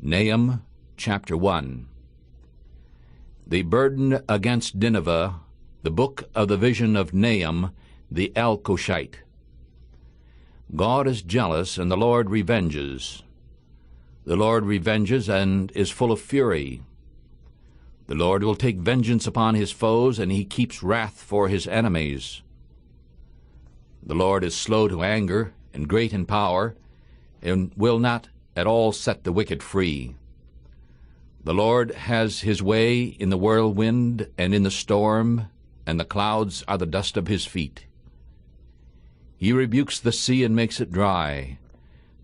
Nahum chapter 1. The burden against Nineveh, the book of the vision of Nahum the Elkoshite. God is jealous, and the Lord revenges. The Lord revenges and is full of fury. The Lord will take vengeance upon his foes, and he keeps wrath for his enemies. The Lord is slow to anger and great in power, and will not at all set the wicked free. The Lord has his way in the whirlwind and in the storm, and the clouds are the dust of his feet. He rebukes the sea and makes it dry,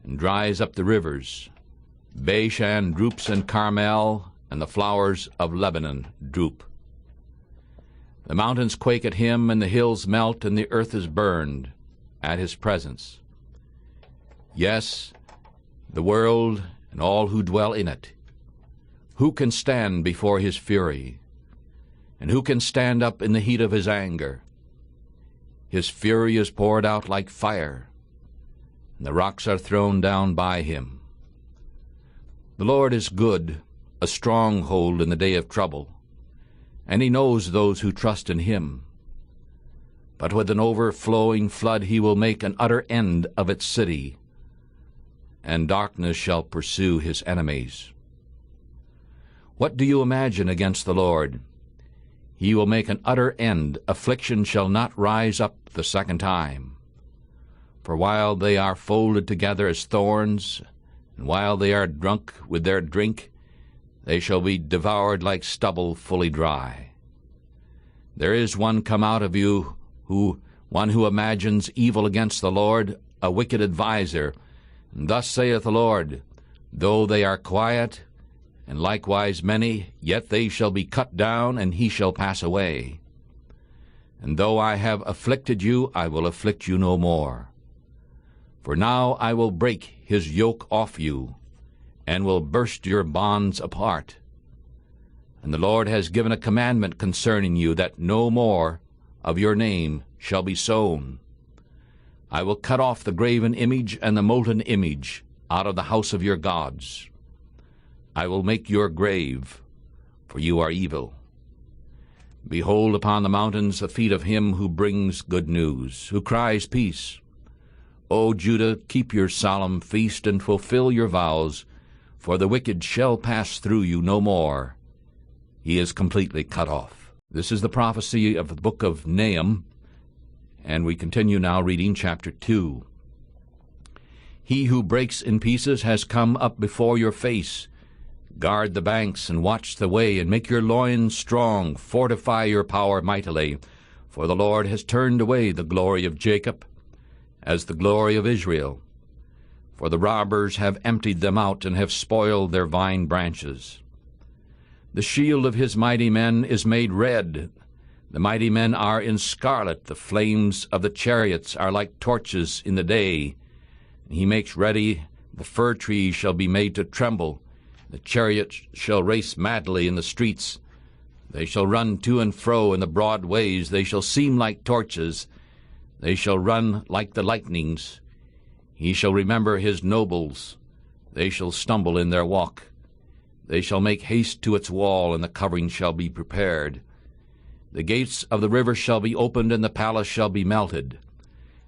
and dries up the rivers. Bashan droops, and Carmel and the flowers of Lebanon droop. The mountains quake at him, and the hills melt, and the earth is burned at his presence. Yes, the world and all who dwell in it. Who can stand before his fury? And who can stand up in the heat of his anger? His fury is poured out like fire, and the rocks are thrown down by him. The Lord is good, a stronghold in the day of trouble, and he knows those who trust in him. But with an overflowing flood he will make an utter end of its city, and darkness shall pursue his enemies. What do you imagine against the Lord? He will make an utter end. Affliction shall not rise up the second time. For while they are folded together as thorns, and while they are drunk with their drink, they shall be devoured like stubble fully dry. There is one come out of you, one who imagines evil against the Lord, a wicked adviser. And thus saith the Lord, though they are quiet, and likewise many, yet they shall be cut down, and he shall pass away. And though I have afflicted you, I will afflict you no more. For now I will break his yoke off you, and will burst your bonds apart. And the Lord has given a commandment concerning you, that no more of your name shall be sown. I will cut off the graven image and the molten image out of the house of your gods. I will make your grave, for you are evil. Behold upon the mountains the feet of him who brings good news, who cries peace. O Judah, keep your solemn feast and fulfill your vows, for the wicked shall pass through you no more. He is completely cut off. This is the prophecy of the book of Nahum, and we continue now reading chapter 2. He who breaks in pieces has come up before your face. Guard the banks and watch the way, and make your loins strong. Fortify your power mightily, for the Lord has turned away the glory of Jacob as the glory of Israel. For the robbers have emptied them out and have spoiled their vine branches. The shield of his mighty men is made red. The mighty men are in scarlet. The flames of the chariots are like torches in the day. He makes ready, the fir tree shall be made to tremble. The chariots shall race madly in the streets. They shall run to and fro in the broad ways. They shall seem like torches. They shall run like the lightnings. He shall remember his nobles. They shall stumble in their walk. They shall make haste to its wall, and the covering shall be prepared. The gates of the river shall be opened, and the palace shall be melted.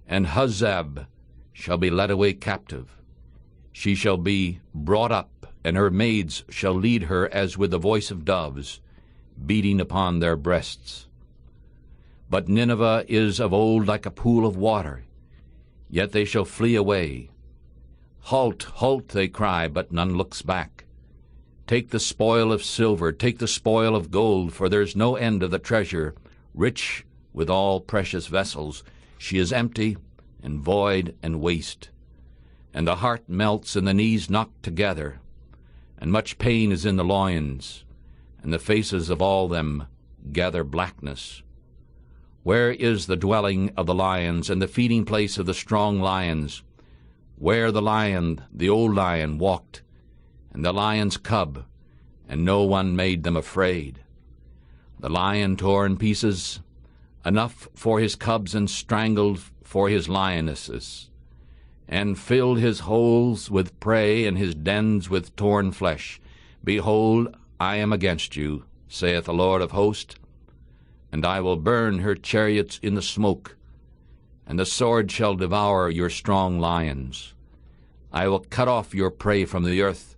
And Huzzab shall be led away captive. She shall be brought up, and her maids shall lead her as with the voice of doves, beating upon their breasts. But Nineveh is of old like a pool of water, yet they shall flee away. Halt, halt, they cry, but none looks back. Take the spoil of silver, take the spoil of gold, for there is no end of the treasure, rich with all precious vessels. She is empty and void and waste. And the heart melts and the knees knock together, and much pain is in the loins, and the faces of all them gather blackness. Where is the dwelling of the lions, and the feeding place of the strong lions? Where the lion, the old lion, walked, and the lion's cub, and no one made them afraid. The lion tore in pieces, enough for his cubs, and strangled for his lionesses. and filled his holes with prey, and his dens with torn flesh. Behold, I am against you, saith the Lord of hosts, and I will burn her chariots in the smoke, and the sword shall devour your strong lions. I will cut off your prey from the earth,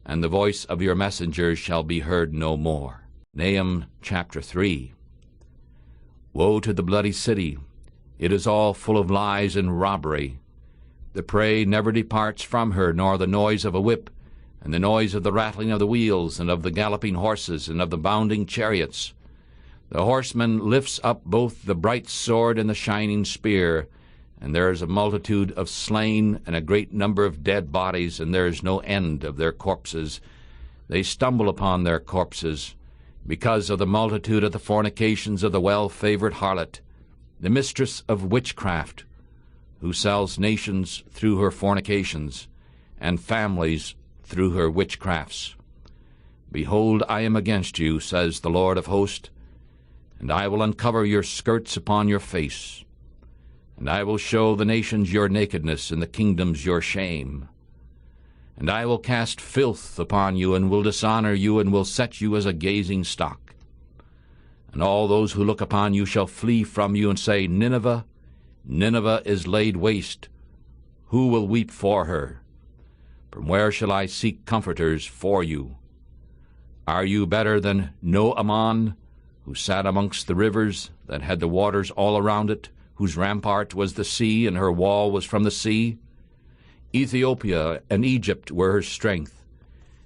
and the voice of your messengers shall be heard no more. Nahum chapter 3. Woe to the bloody city! It is all full of lies and robbery. The prey never departs from her, nor the noise of a whip, and the noise of the rattling of the wheels, and of the galloping horses, and of the bounding chariots. The horseman lifts up both the bright sword and the shining spear, and there is a multitude of slain, and a great number of dead bodies, and there is no end of their corpses. They stumble upon their corpses, because of the multitude of the fornications of the well-favored harlot, the mistress of witchcraft, who sells nations through her fornications, and families through her witchcrafts. Behold, I am against you, says the Lord of hosts, and I will uncover your skirts upon your face, and I will show the nations your nakedness, and the kingdoms your shame. And I will cast filth upon you, and will dishonor you, and will set you as a gazing stock. And all those who look upon you shall flee from you, and say, Nineveh, Nineveh is laid waste. Who will weep for her? From where shall I seek comforters for you? Are you better than Nahum, who sat amongst the rivers, that had the waters all around it, whose rampart was the sea, and her wall was from the sea? Ethiopia and Egypt were her strength,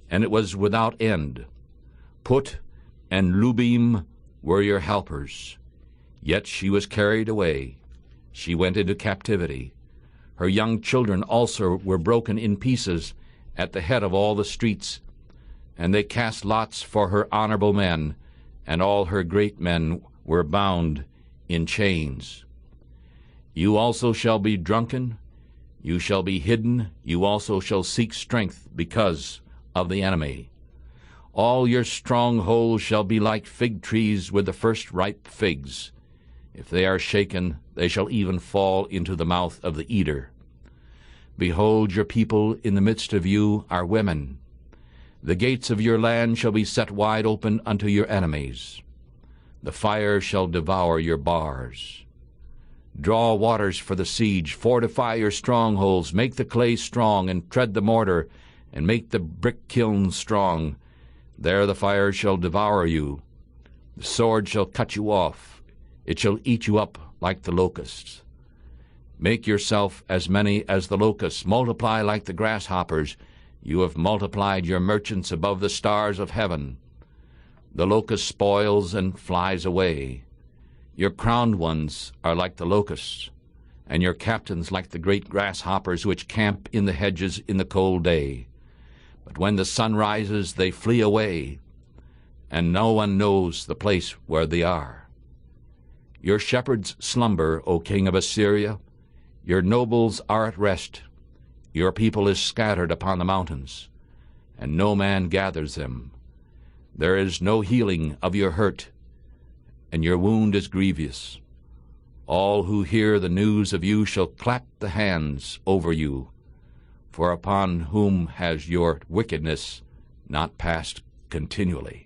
and it was without end. Put and Lubim were your helpers. Yet she was carried away. She went into captivity. Her young children also were broken in pieces at the head of all the streets, and they cast lots for her honorable men, and all her great men were bound in chains. You also shall be drunken, you shall be hidden, you also shall seek strength because of the enemy. All your strongholds shall be like fig trees with the first ripe figs. If they are shaken, they shall even fall into the mouth of the eater. Behold, your people in the midst of you are women. The gates of your land shall be set wide open unto your enemies. The fire shall devour your bars. Draw waters for the siege, fortify your strongholds, make the clay strong, and tread the mortar, and make the brick kilns strong. There the fire shall devour you. The sword shall cut you off. It shall eat you up like the locusts. Make yourself as many as the locusts. Multiply like the grasshoppers. You have multiplied your merchants above the stars of heaven. The locust spoils and flies away. Your crowned ones are like the locusts, and your captains like the great grasshoppers which camp in the hedges in the cold day. But when the sun rises, they flee away, and no one knows the place where they are. Your shepherds slumber, O king of Assyria. Your nobles are at rest. Your people is scattered upon the mountains, and no man gathers them. There is no healing of your hurt, and your wound is grievous. All who hear the news of you shall clap the hands over you, for upon whom has your wickedness not passed continually?